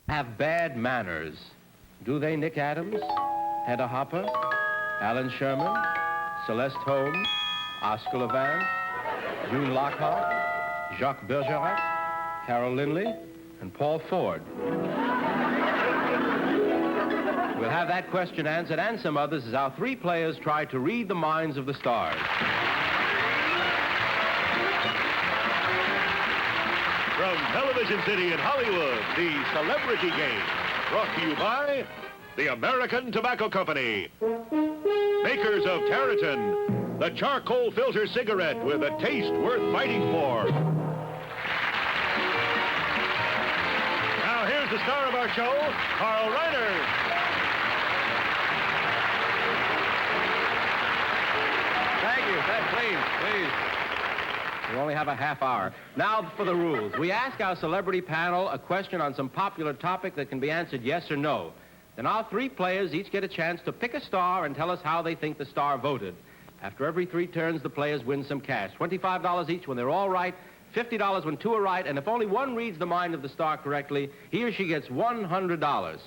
have bad manners? Do they, Nick Adams, Hedda Hopper, Alan Sherman, Celeste Holmes, Oscar Levant, June Lockhart, Jacques Bergerac, Carol Lindley, and Paul Ford? We'll have that question answered and some others as our three players try to read the minds of the stars. From Television City in Hollywood, the Celebrity Game, brought to you by the American Tobacco Company. Makers of Tareyton, the charcoal filter cigarette with a taste worth fighting for. Now here's the star of our show, Carl Reiner. Thank you. Please. We only have a half hour. Now for the rules. We ask our celebrity panel a question on some popular topic that can be answered yes or no. Then our three players each get a chance to pick a star and tell us how they think the star voted. After every three turns, the players win some cash. $25 each when they're all right, $50 when two are right, and if only one reads the mind of the star correctly, he or she gets $100.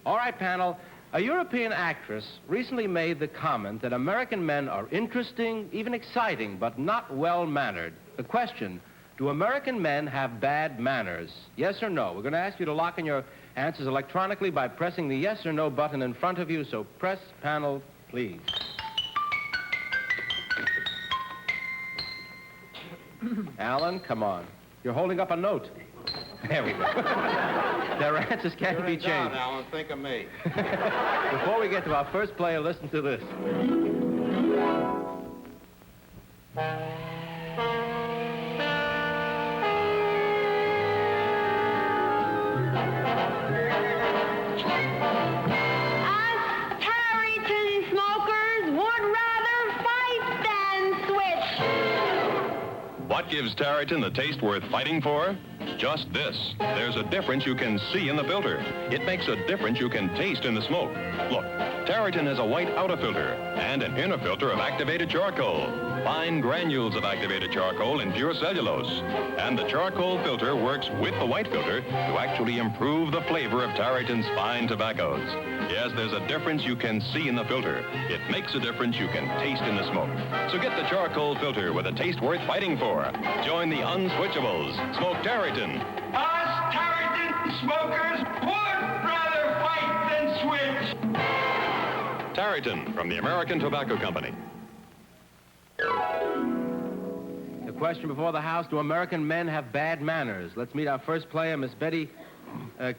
All right, panel. A European actress recently made the comment that American men are interesting, even exciting, but not well-mannered. The question, do American men have bad manners? Yes or no? We're going to ask you to lock in your answers electronically by pressing the yes or no button in front of you, so press, panel, please. Alan, come on. You're holding up a note. There we go. Their answers can't be changed. Alan, think of me. Before we get to our first player, listen to this. Us Tareyton smokers would rather fight than switch. What gives Tareyton the taste worth fighting for? Just this. There's a difference you can see in the filter. It makes a difference you can taste in the smoke. Look, Tareyton has a white outer filter and an inner filter of activated charcoal. Fine granules of activated charcoal in pure cellulose. And the charcoal filter works with the white filter to actually improve the flavor of Tareyton's fine tobaccos. Yes, there's a difference you can see in the filter. It makes a difference you can taste in the smoke. So get the charcoal filter with a taste worth fighting for. Join the unswitchables. Smoke Tareyton. Us Tareyton smokers would rather fight than switch. Tareyton from the American Tobacco Company. The question before the House, do American men have bad manners? Let's meet our first player, Miss Betty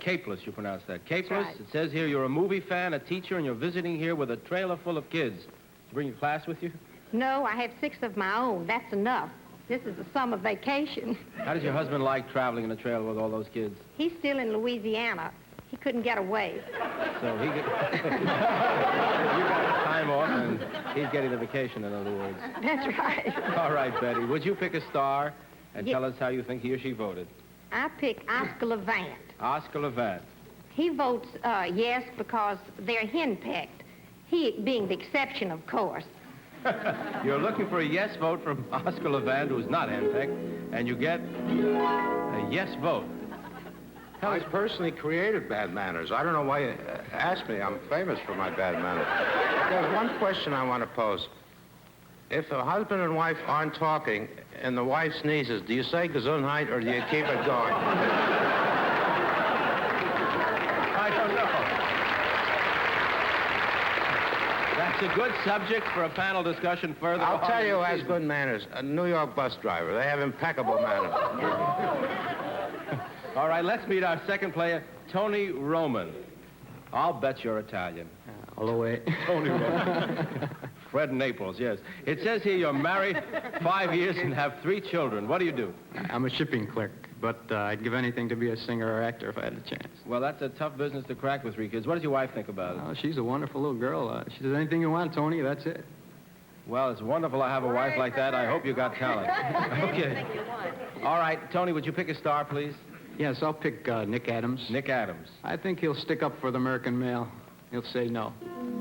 Capeless, you pronounce that. Capeless, right. It says here you're a movie fan, a teacher, and you're visiting here with a trailer full of kids. Did you bring your class with you? No, I have 6 of my own. That's enough. This is a summer vacation. How does your husband like traveling in a trailer with all those kids? He's still in Louisiana. He couldn't get away. So he get... you got time off, and he's getting the vacation, in other words. That's right. All right, Betty, would you pick a star and Ye- tell us how you think he or she voted? I pick Oscar Levant. Oscar Levant. He votes yes because they're henpecked. He being the exception, of course. You're looking for a yes vote from Oscar Levant, who's not henpecked, and you get a yes vote. I personally created bad manners. I don't know why you asked me. I'm famous for my bad manners. There's one question I want to pose. If a husband and wife aren't talking and the wife sneezes, do you say Gesundheit or do you keep it going? I don't know. That's a good subject for a panel discussion further I'll on tell you who this has evening. good manners. A New York bus driver. They have impeccable manners. All right, let's meet our second player, Tony Roman. I'll bet you're Italian. All the way. Tony Roman. Fred Naples, yes. It says here you're married 5 years and have 3 children. What do you do? I'm a shipping clerk, but I'd give anything to be a singer or actor if I had the chance. Well, that's a tough business to crack with 3 kids. What does your wife think about it? Oh, she's a wonderful little girl. She says, anything you want, Tony, that's it. Well, it's wonderful to have a wife like that. I hope you got talent. Okay. All right, Tony, would you pick a star, please? Yes, I'll pick Nick Adams. Nick Adams. I think he'll stick up for the American male. He'll say no.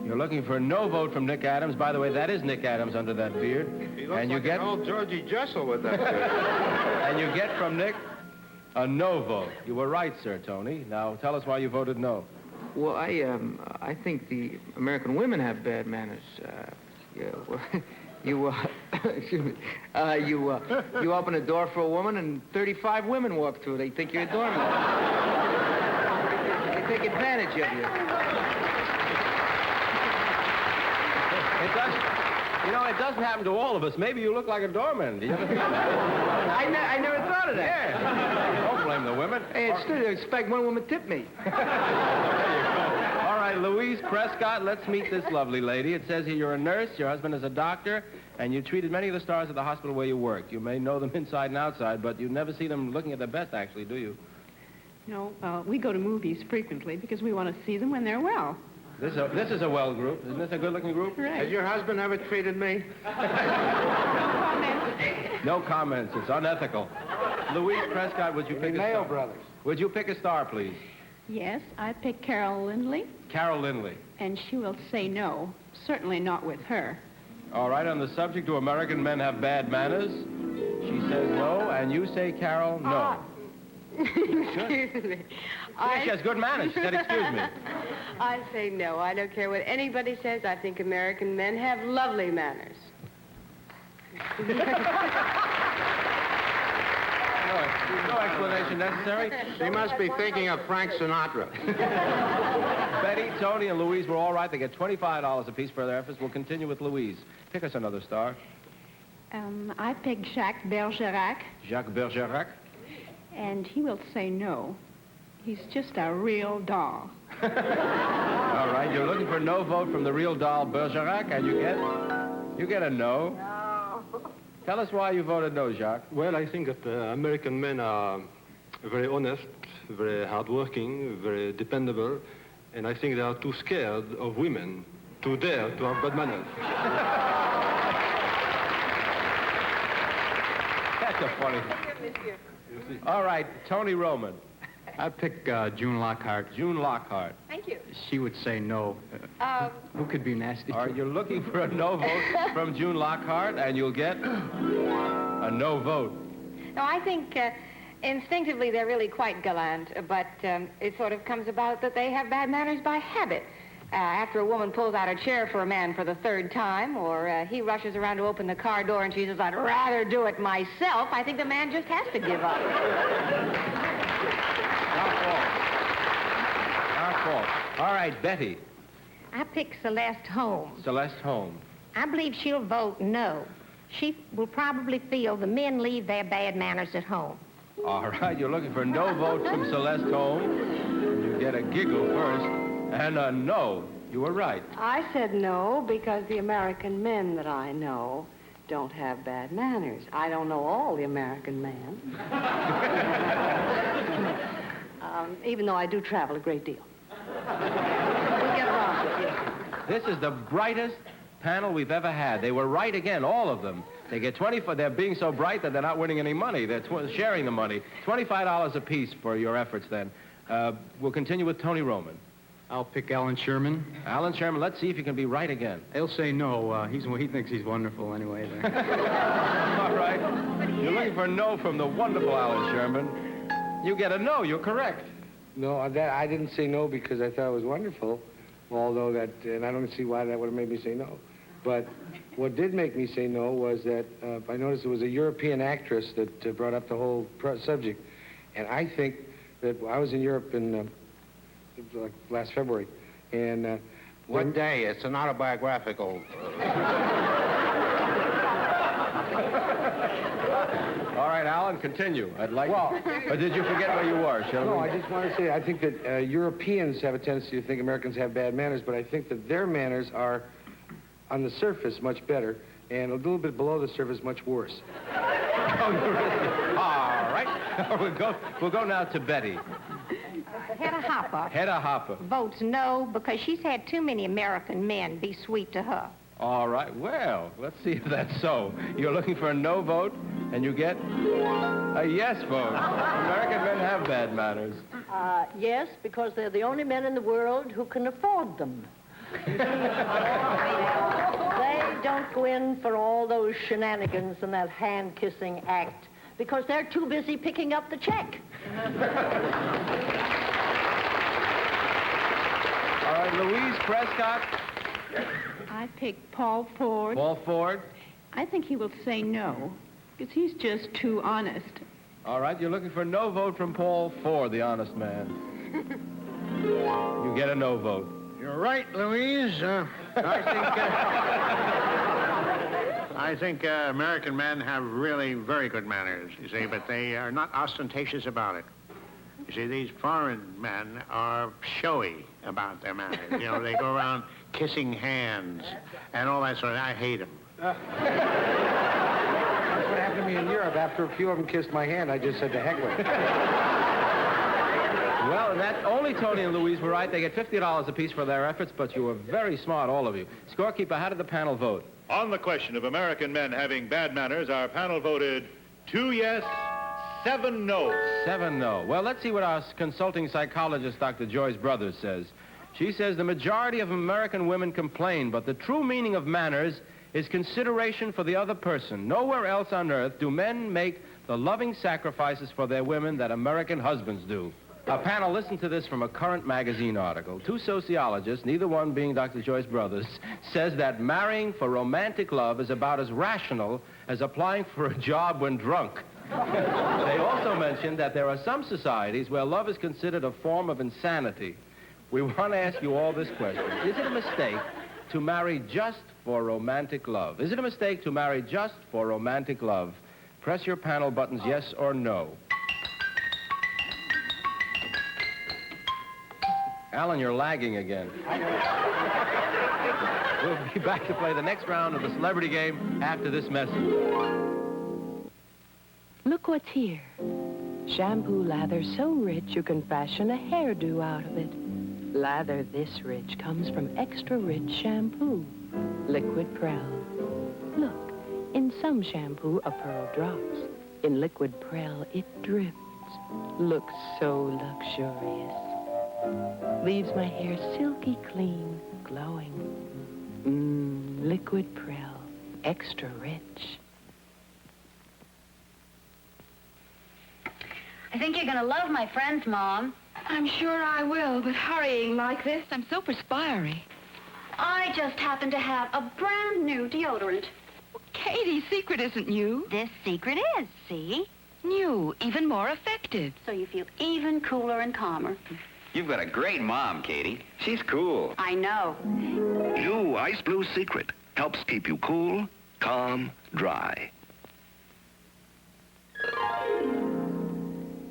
You're looking for a no vote from Nick Adams. By the way, that is Nick Adams under that beard. He looks And you like get an old Georgie Jessel with that beard. and you get from Nick A no vote. You were right, sir, Tony. Now, tell us why you voted no. Well, I think the American women have bad manners. Excuse me. You open a door for a woman and 35 women walk through. They think you're a doormat. They take advantage of you. It does. You know, it doesn't happen to all of us. Maybe you look like a doorman. Do you ever think of that? I never thought of that. Yeah. Don't blame the women. Hey, it's true. I expect one woman tip me. All right, Louise Prescott, let's meet this lovely lady. It says here you're a nurse, your husband is a doctor, and you treated many of the stars at the hospital where you work. You may know them inside and outside, but you never see them looking at their best, actually, do you? No, we go to movies frequently because we want to see them when they're well. This is a well group. Isn't this a good-looking group? Right. Has your husband ever treated me? No comments. It's unethical. Louise Prescott, would you pick a star? Brothers. Would you pick a star, please? Yes, I pick Carol Lindley, Carol Lindley. and she will say no. Certainly not with her. All right, on the subject, do American men have bad manners? She says no, and you say, Carol, no. Excuse me. Yeah, she has good manners. She said, excuse me. I say no. I don't care what anybody says. I think American men have lovely manners. No explanation necessary. She must be thinking of Frank Sinatra. Betty, Tony, and Louise were all right. They get $25 apiece for their efforts. We'll continue with Louise. Pick us another star. I pick Jacques Bergerac, Jacques Bergerac. and he will say no. He's just a real doll. All right, you're looking for a no vote from the real doll Bergerac, and you get a no. Tell us why you voted no, Jacques. Well, I think that American men are very honest, very hardworking, very dependable, and I think they are too scared of women to dare to have bad manners. That's a funny. All right, Tony Roman. I'd pick June Lockhart. June Lockhart. Thank you. She would say no. Who could be nasty? All right, you're looking for a no vote from June Lockhart, and you'll get a no vote. No, I think instinctively they're really quite gallant, but it sort of comes about that they have bad manners by habit. After a woman pulls out a chair for a man for the third time, or he rushes around to open the car door and she says, I'd rather do it myself, I think the man just has to give up. Our fault. All right, Betty. I pick Celeste Holmes. Celeste Holmes. I believe she'll vote no. She will probably feel the men leave their bad manners at home. All right, you're looking for no vote from Celeste Holmes. You get a giggle first, and a no. You were right. I said no because the American men that I know don't have bad manners. I don't know all the American men. Even though I do travel a great deal. We get around it, yes. This is the brightest panel we've ever had. They were right again, all of them. They get 25. They're being so bright that they're not winning any money. They're sharing the money. $25 apiece for your efforts, then. We'll continue with Tony Roman. I'll pick Alan Sherman. Alan Sherman, let's see if you can be right again. He'll say no. He thinks he's wonderful anyway. All right. You're looking for a no from the wonderful Alan Sherman. You get a no. You're correct. No, I didn't say no because I thought it was wonderful, although that, and I don't see why that would have made me say no. But what did make me say no was that I noticed it was a European actress that brought up the whole subject. And I think that I was in Europe in like last February, and... What day? It's an autobiographical... All right, Alan, continue. I'd like... Or did you forget where you were, shall we? No, I just want to say, I think that Europeans have a tendency to think Americans have bad manners, but I think that their manners are, on the surface, much better, and a little bit below the surface, much worse. Oh, all right. We'll go now to Betty. Hedda Hopper Hedda Hopper. votes no because she's had too many American men be sweet to her. All right. Well, let's see if that's so. You're looking for a no vote, and you get a yes vote. American men have bad manners. Yes, because they're the only men in the world who can afford them. They don't go in for all those shenanigans and that hand-kissing act because they're too busy picking up the check. All right, Louise, Prescott. I pick Paul Ford. Paul Ford. I think he will say no, because he's just too honest. All right, you're looking for no vote from Paul Ford, the honest man. You get a no vote. You're right, Louise. I think American men have really very good manners, you see, but they are not ostentatious about it. You see, these foreign men are showy about their manners. You know, they go around kissing hands and all that sort of. I hate them. That's what happened to me in Europe. After a few of them kissed my hand, I just said to heck with it. Well, that only Tony and Louise were right. They get $50 apiece for their efforts, but you were very smart, all of you. Scorekeeper, how did the panel vote? On the question of American men having bad manners, our panel voted 2 yes, 7 no. 7 no. Well, let's see what our consulting psychologist, Dr. Joyce Brothers, says. She says the majority of American women complain, but the true meaning of manners is consideration for the other person. Nowhere else on earth do men make the loving sacrifices for their women that American husbands do. Our panel, listen to this from a current magazine article. 2 sociologists, neither one being Dr. Joyce Brothers, says that marrying for romantic love is about as rational as applying for a job when drunk. They also mentioned that there are some societies where love is considered a form of insanity. We want to ask you all this question. Is it a mistake to marry just for romantic love? Is it a mistake to marry just for romantic love? Press your panel buttons, yes or no. Alan, you're lagging again. We'll be back to play the next round of the celebrity game after this message. Look what's here. Shampoo lather so rich you can fashion a hairdo out of it. Lather this rich comes from extra rich shampoo. Liquid Prel. Look, in some shampoo, a pearl drops. In Liquid Prel, it drips. Looks so luxurious. Leaves my hair silky clean, glowing. Liquid Prel, extra rich. I think you're going to love my friends, Mom. I'm sure I will, but hurrying like this, I'm so perspiry. I just happen to have a brand new deodorant. Well, Katie's secret isn't new. This secret is, see? New, even more effective. So you feel even cooler and calmer. You've got a great mom, Katie. She's cool. I know. New Ice Blue Secret helps keep you cool, calm, dry.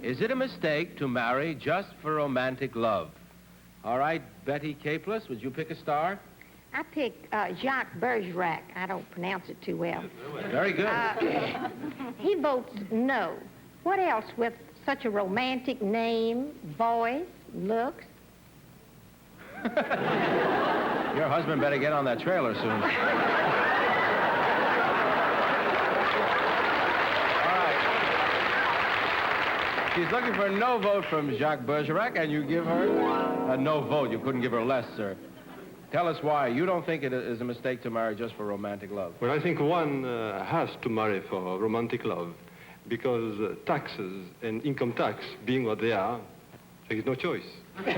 Is it a mistake to marry just for romantic love? All right, Betty Capeless, would you pick a star? I pick Jacques Bergerac. I don't pronounce it too well. Very good. He votes no. What else with such a romantic name, voice, looks? Your husband better get on that trailer soon. She's looking for a no vote from Jacques Bergerac, and you give her a no vote. You couldn't give her less, sir. Tell us why. You don't think it is a mistake to marry just for romantic love. Well, I think one has to marry for romantic love because taxes and income tax being what they are, there is no choice. All right.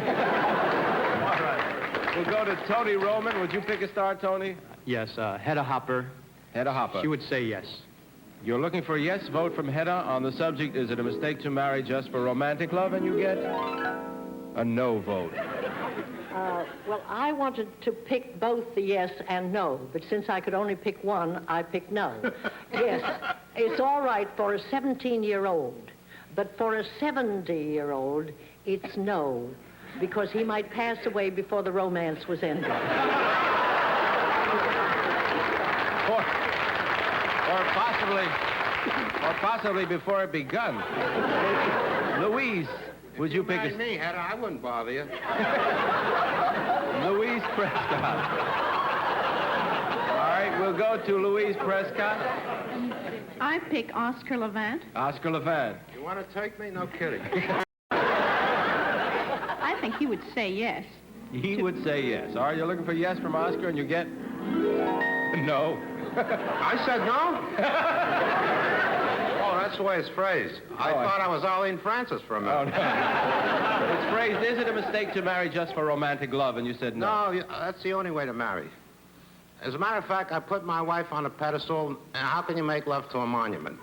We'll go to Tony Roman. Would you pick a star, Tony? Yes, Hedda Hopper. Hedda Hopper. She would say yes. You're looking for a yes vote from Hedda on the subject, is it a mistake to marry just for romantic love, and you get a no vote. Well, I wanted to pick both the yes and no, but since I could only pick one, I picked no. Yes, it's all right for a 17-year-old, but for a 70-year-old, it's no, because he might pass away before the romance was ended. Or possibly before it begun. Louise, would you pick a... me, Hedda. I wouldn't bother you. Louise Prescott. All right, we'll go to Louise Prescott. I pick Oscar Levant. Oscar Levant. You want to take me? No kidding. I think he would say yes. He would say yes. All right, you're looking for yes from Oscar, and you get... No. I said no? Oh, that's the way it's phrased. I thought I was Arlene Francis for a minute. Oh, no. It's phrased, is it a mistake to marry just for romantic love? And you said no. No, that's the only way to marry. As a matter of fact, I put my wife on a pedestal, and how can you make love to a monument?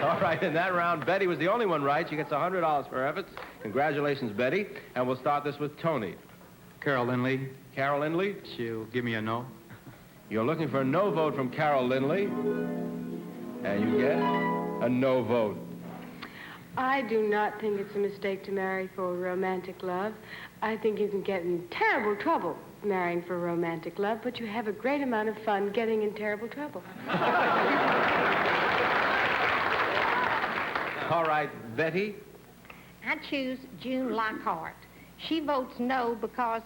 All right, in that round, Betty was the only one right. She gets $100 for her efforts. Congratulations, Betty. And we'll start this with Tony. Carol Lindley. Carol Lindley? She'll give me a no. You're looking for a no vote from Carol Lindley. And you get a no vote. I do not think it's a mistake to marry for romantic love. I think you can get in terrible trouble marrying for romantic love, but you have a great amount of fun getting in terrible trouble. All right, Betty? I choose June Lockhart. She votes no because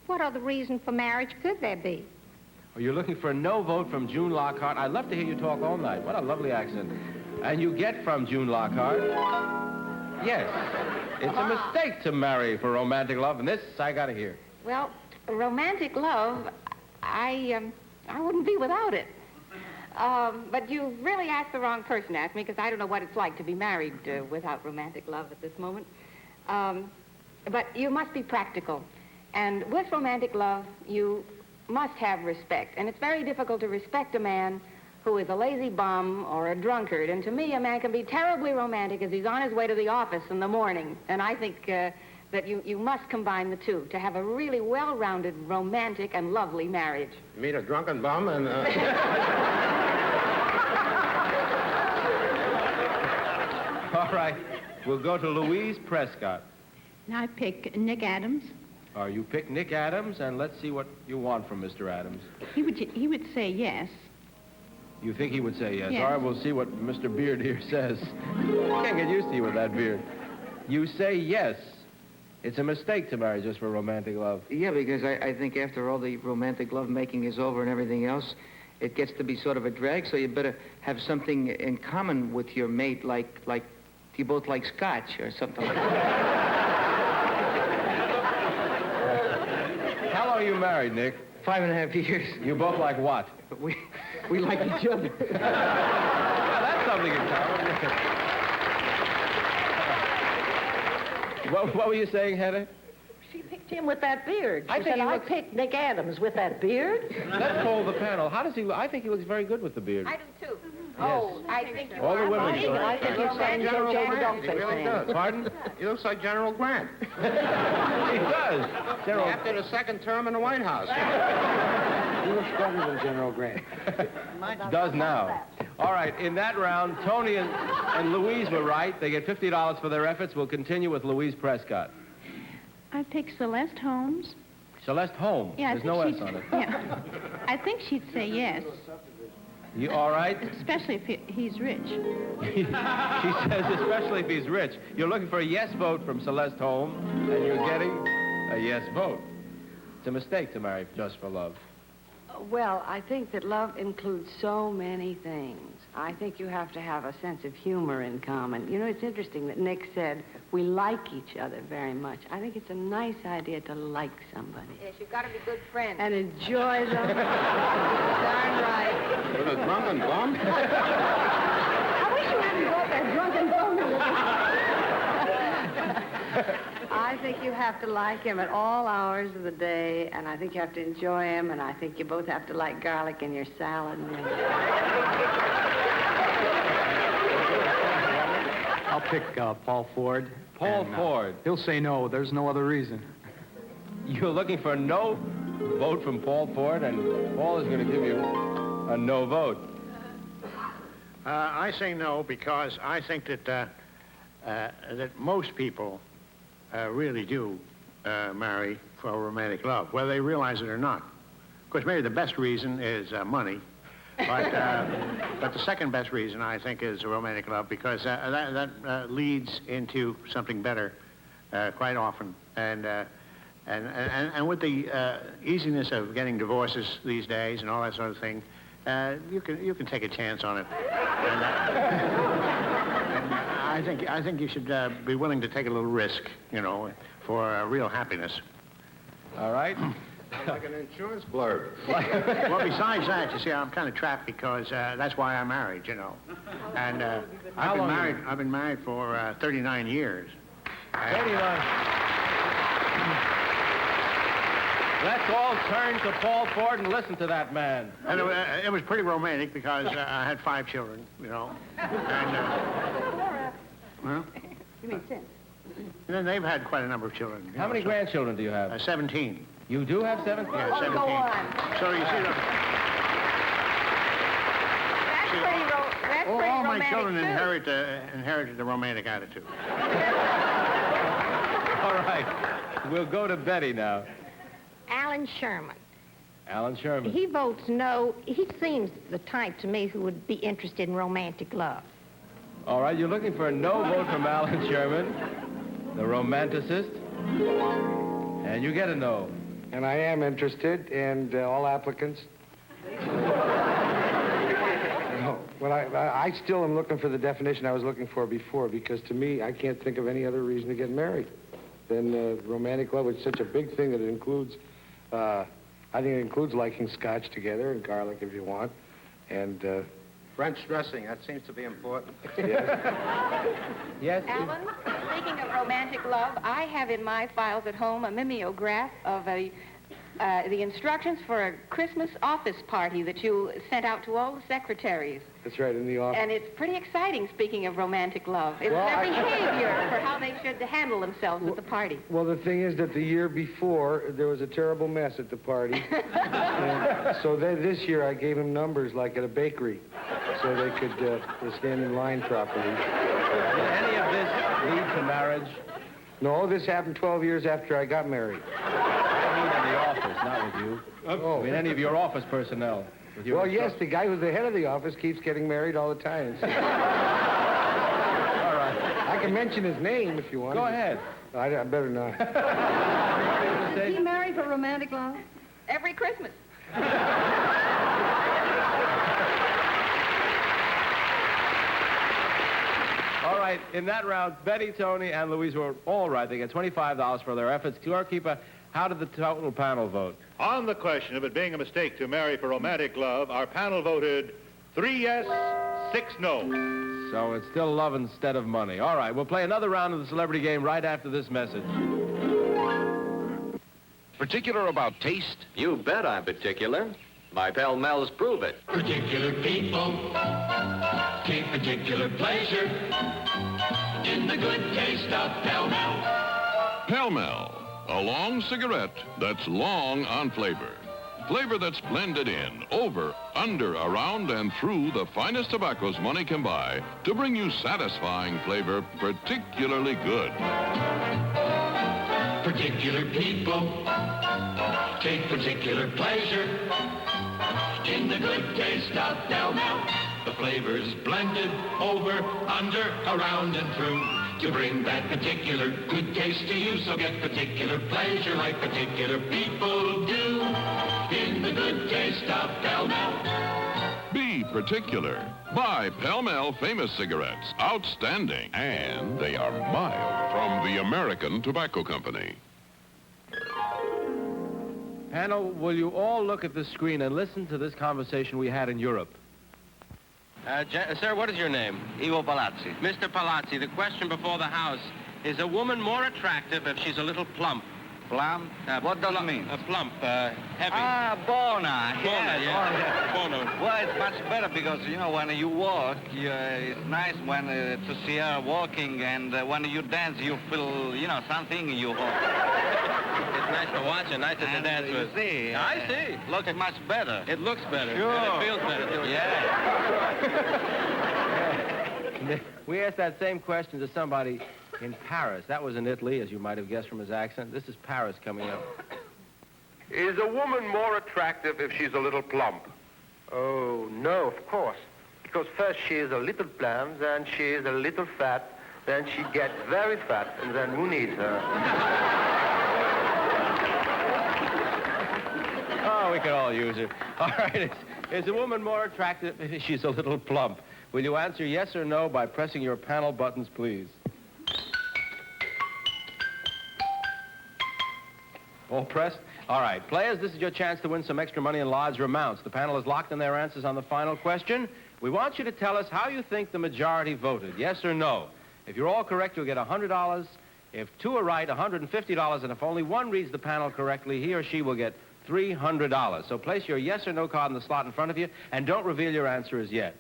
what other reason for marriage could there be? Oh, you're looking for a no vote from June Lockhart. I'd love to hear you talk all night. What a lovely accent. And you get from June Lockhart, yes, it's a mistake to marry for romantic love, and this I gotta hear. Well, romantic love, I wouldn't be without it. But you really asked the wrong person to ask me, because I don't know what it's like to be married without romantic love at this moment. But you must be practical. And with romantic love, you must have respect. And it's very difficult to respect a man who is a lazy bum or a drunkard. And to me, a man can be terribly romantic as he's on his way to the office in the morning. And I think that you must combine the two to have a really well-rounded, romantic, and lovely marriage. You mean a drunken bum and... All right, we'll go to Louise Prescott. And I pick Nick Adams. You pick Nick Adams, and let's see what you want from Mr. Adams. He would say yes. You think he would say yes? Yes. All right, we'll see what Mr. Beard here says. I can't get used to you with that beard. You say yes. It's a mistake to marry just for romantic love. Yeah, because I think after all the romantic love-making is over and everything else, it gets to be sort of a drag, so you better have something in common with your mate, like you both like scotch or something like that. How long are you married, Nick? 5.5 years. You both like what? We like each other. Well, that's something in common. What were you saying, Heather? She picked him with that beard. I She think said, he I looks- picked Nick Adams with that beard. Let's poll the panel. How does he look? I think he looks very good with the beard. I do, too. Oh, I think you All the are. women right. do. I think you're saying General Joe Grant. Don't He Face really Man. does. Pardon? He looks like General Grant. He does. General. After the second term in the White House. He looks better than General Grant. Does now. All right, in that round, Tony and Louise were right. They get $50 for their efforts. We'll continue with Louise Prescott. I pick Celeste Holmes. Celeste Holmes. Yeah, There's no S she'd- on it. Yeah. I think she'd say yes, You all right? especially if he's rich. She says, especially if he's rich. You're looking for a yes vote from Celeste Holmes, and you're getting a yes vote. It's a mistake to marry just for love. Well, I think that love includes so many things. I think you have to have a sense of humor in common. You know, it's interesting that Nick said we like each other very much. I think it's a nice idea to like somebody. Yes, you've got to be good friends. And enjoy them. Darn right. With a drunken bum? I wish you hadn't brought that drunken bone. I think you have to like him at all hours of the day, and I think you have to enjoy him, and I think you both have to like garlic in your salad. I'll pick Paul Ford. Paul Ford. He'll say no. There's no other reason. You're looking for a no vote from Paul Ford, and Paul is going to give you a no vote. I say no because I think that most people really do marry for romantic love, whether they realize it or not. Of course, maybe the best reason is money, but the second best reason, I think, is romantic love, because that leads into something better quite often. And with the easiness of getting divorces these days and all that sort of thing, you can take a chance on it. And, I think you should be willing to take a little risk, you know, for real happiness. All right. Like an insurance blurb. Well, besides that, you see, I'm kind of trapped because that's why I'm married, you know. And I've been married for 39 years. 39. Let's all turn to Paul Ford and listen to that man. And it was pretty romantic because I had 5 children, you know. And, well, You mean since? and then they've had quite a number of children. How many grandchildren do you have? 17. You do have 17? Yeah, 17. Go on. So you see, That's all pretty my romantic, children too. inherited the romantic attitude. All right. We'll go to Betty now. Alan Sherman. Alan Sherman. He votes no. He seems the type to me who would be interested in romantic love. All right, you're looking for a no vote from Alan Sherman, the romanticist, and you get a no. And I am interested, and all applicants. No, but I still am looking for the definition I was looking for before, because to me, I can't think of any other reason to get married than romantic love. It's such a big thing that it includes, I think it includes liking scotch together and garlic if you want, and French dressing, that seems to be important. Yes? Alan, speaking of romantic love, I have in my files at home a mimeograph of the instructions for a Christmas office party that you sent out to all the secretaries. That's right, in the office. And it's pretty exciting, speaking of romantic love. It's their behavior for how they should handle themselves at the party. Well, the thing is that the year before, there was a terrible mess at the party. So this year, I gave them numbers like at a bakery, so they could stand in line properly. Did any of this lead to marriage? No, this happened 12 years after I got married. I mean in the office, not with you. Oh. I mean any of your office personnel. With your Well, yes, the guy who's the head of the office keeps getting married all the time. All right. I can mention his name if you want. Go ahead. I better not. Is he married for romantic love? Every Christmas. All right, in that round, Betty, Tony, and Louise were all right. They get $25 for their efforts. Scorekeeper, how did the total panel vote? On the question of it being a mistake to marry for romantic love, our panel voted 3 yes, 6 no. So it's still love instead of money. All right, we'll play another round of the celebrity game right after this message. Particular about taste? You bet I'm particular. My pal Mel's prove it. Particular people take particular pleasure in the good taste of Pell Mell. Pell Mell, a long cigarette that's long on flavor. Flavor that's blended in, over, under, around, and through the finest tobaccos money can buy to bring you satisfying flavor particularly good. Particular people take particular pleasure in the good taste of Pell Mell. The flavors blended over, under, around, and through to bring that particular good taste to you. So get particular pleasure like particular people do in the good taste of Pell Mell. Be particular. Buy Pell Mell Famous Cigarettes. Outstanding. And they are mild from the American Tobacco Company. Panel, will you all look at the screen and listen to this conversation we had in Europe? Sir, what is your name? Ivo Palazzi. Mr. Palazzi, the question before the House, is a woman more attractive if she's a little plump? Plump? What does it mean? Plump, heavy. Ah, bona. Bona, yeah. Bona. Well, it's much better because, you know, when you walk, it's nice when to see her walking, and when you dance, you feel, you know, something in your heart. It's nice to watch and nicer to dance with. You see. I see. Looks much better. It looks better. Sure. And it feels better, too. Yeah. We asked that same question to somebody in Paris. That was in Italy, as you might have guessed from his accent. This is Paris coming up. Is a woman more attractive if she's a little plump? Oh, no, of course. Because first she is a little plump, then she is a little fat, then she gets very fat, and then who needs her? Oh, we could all use her. All right, is a woman more attractive if she's a little plump? Will you answer yes or no by pressing your panel buttons, please? All pressed? All right. Players, this is your chance to win some extra money in larger amounts. The panel is locked in their answers on the final question. We want you to tell us how you think the majority voted, yes or no. If you're all correct, you'll get $100. If two are right, $150. And if only one reads the panel correctly, he or she will get $300. So place your yes or no card in the slot in front of you, and don't reveal your answer as yet.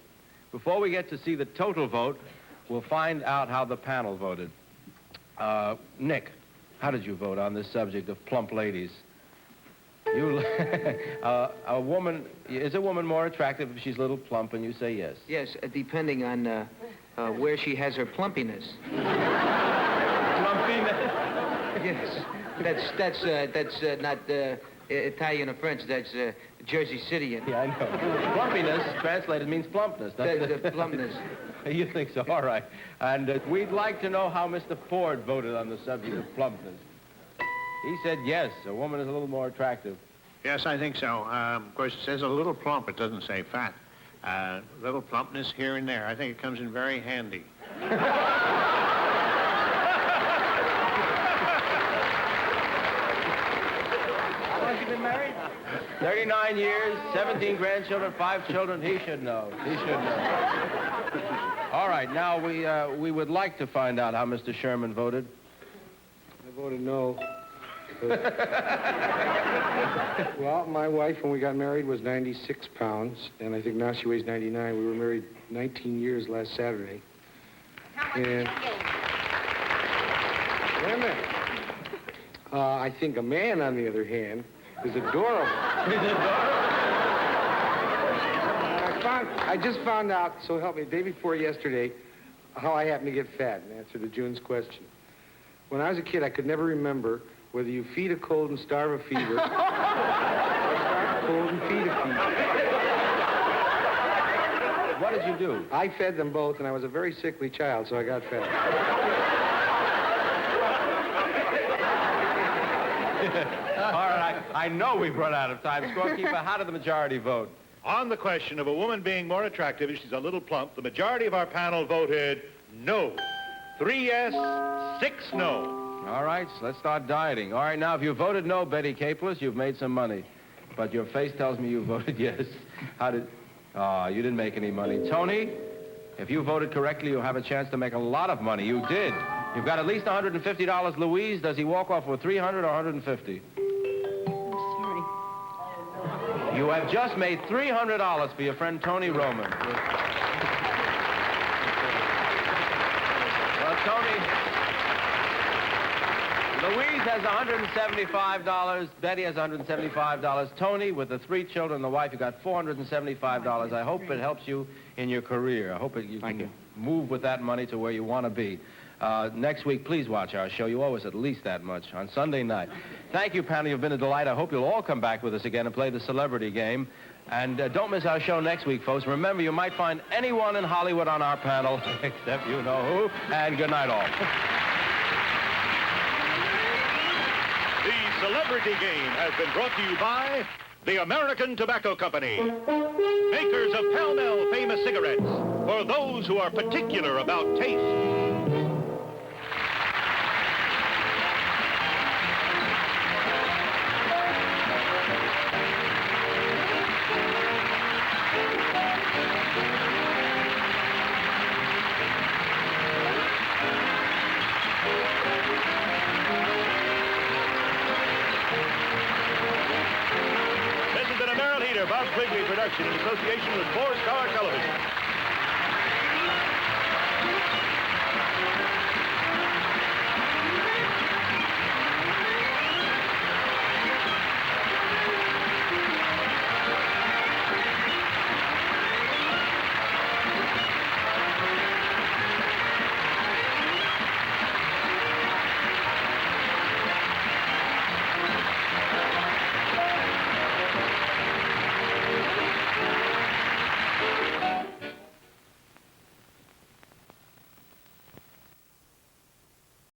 Before we get to see the total vote, we'll find out how the panel voted. Nick, how did you vote on this subject of plump ladies? You, is a woman more attractive if she's a little plump, and you say yes? Yes, depending on where she has her plumpiness. Plumpiness? Yes, that's not Italian or French. That's Jersey City. Yeah, I know. Plumpiness, translated, means plumpness. The plumpness. You think so? All right. And we'd like to know how Mr. Ford voted on the subject of plumpness. He said yes, a woman is a little more attractive. Yes, I think so. Of course, it says a little plump. It doesn't say fat. Little plumpness here and there. I think it comes in very handy. How long have you been married? 39 years, 17 grandchildren, 5 children. He should know. He should know. All right, now we would like to find out how Mr. Sherman voted. I voted no. Well, my wife, when we got married, was 96 pounds, and I think now she weighs 99. We were married 19 years last Saturday. And wait a minute. I think a man, on the other hand, is adorable. He's adorable. I just found out, so help me, the day before yesterday, how I happened to get fat, in answer to June's question. When I was a kid, I could never remember whether you feed a cold and starve a fever, or starve a cold and feed a fever. What did you do? I fed them both, and I was a very sickly child, so I got fat. All right, I know we've run out of time. Scorekeeper, how did the majority vote? On the question of a woman being more attractive if she's a little plump, the majority of our panel voted no. 3 yes, 6 no. All right, so let's start dieting. All right, now, if you voted no, Betty Capeless, you've made some money. But your face tells me you voted yes. How did... Oh, you didn't make any money. Tony, if you voted correctly, you'll have a chance to make a lot of money. You did. You've got at least $150. Louise, does he walk off with $300 or $150? You have just made $300 for your friend Tony Roman. Well, Tony, Louise has $175. Betty has $175. Tony, with the 3 children and the wife, you got $475. I hope it helps you in your career. I hope you can move with that money to where you want to be. Next week, please watch our show. You owe us at least that much on Sunday night. Thank you, panel. You've been a delight. I hope you'll all come back with us again and play the celebrity game. And don't miss our show next week, folks. Remember, you might find anyone in Hollywood on our panel, except you know who. And good night, all. The celebrity game has been brought to you by the American Tobacco Company, makers of Pall Mall famous cigarettes, for those who are particular about taste. Bob Quigley production in association with 4 Star Television.